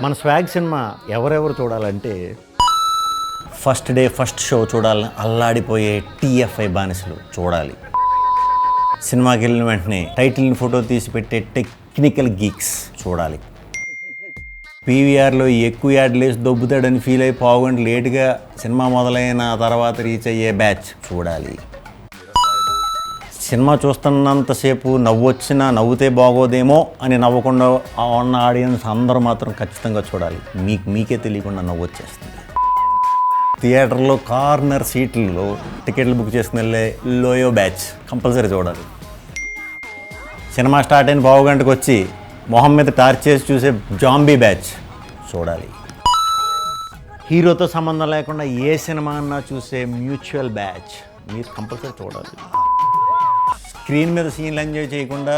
మన swag cinema ఎవరెవరు చూడాలంటే ఫస్ట్ డే ఫస్ట్ షో చూడాలని అల్లాడిపోయే టీఎఫ్ఐ బానిసలు చూడాలి. సినిమాకి వెళ్ళిన వెంటనే టైటిల్ని ఫోటో తీసి పెట్టే టెక్నికల్ గీక్స్ చూడాలి. పీవీఆర్లో ఎక్కువ యాడ్లు వేసి దొబ్బుతాడని ఫీల్ అయి పావుగంట లేటుగా సినిమా మొదలైన తర్వాత రీచ్ అయ్యే బ్యాచ్ చూడాలి. సినిమా చూస్తున్నంతసేపు నవ్వొచ్చినా నవ్వుతే బాగోదేమో అని నవ్వకుండా ఉన్న ఆడియన్స్ అందరూ మాత్రం ఖచ్చితంగా చూడాలి. మీకే తెలియకుండా నవ్వొచ్చేస్తుంది. థియేటర్లో కార్నర్ సీట్లలో టికెట్లు బుక్ చేసుకుని వెళ్ళే లోయో బ్యాచ్ కంపల్సరీ చూడాలి. సినిమా స్టార్ట్ అయిన పావుగంటకు వచ్చి మొహం మీద టార్చ్ చేసి చూసే జాంబీ బ్యాచ్ చూడాలి. హీరోతో సంబంధం లేకుండా ఏ సినిమా అన్నా చూసే మ్యూచువల్ బ్యాచ్ మీరు కంపల్సరీ చూడాలి. స్క్రీన్ మీద సీన్లు ఎంజాయ్ చేయకుండా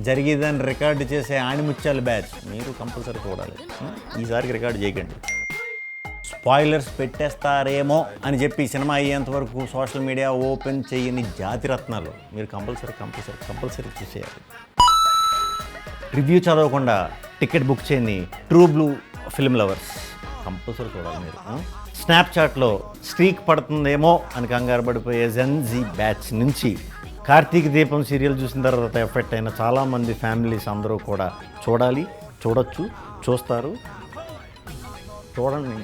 జరిగేదాన్ని రికార్డు చేసే ఆణిముత్యాల బ్యాచ్ మీరు కంపల్సరీ చూడాలి. ఈసారికి రికార్డు చేయకండి. స్పాయిలర్స్ పెట్టేస్తారేమో అని చెప్పి సినిమా అయ్యేంత వరకు సోషల్ మీడియా ఓపెన్ చేయని జాతిరత్నాలు మీరు కంపల్సరీ చూసేయాలి. రివ్యూ చదవకుండా టికెట్ బుక్ చేయని true blue film lovers compulsory చూడాలి. మీరు స్నాప్చాట్లో స్ట్రీక్ పడుతుందేమో అని కంగారు పడిపోయే జెన్జీ బ్యాచ్ నుంచి కార్తీక దీపం సీరియల్ చూసిన తర్వాత ఎఫెక్ట్ అయిన చాలామంది ఫ్యామిలీస్ అందరూ కూడా చూడాలి, చూడొచ్చు, చూస్తారు. చూడండి.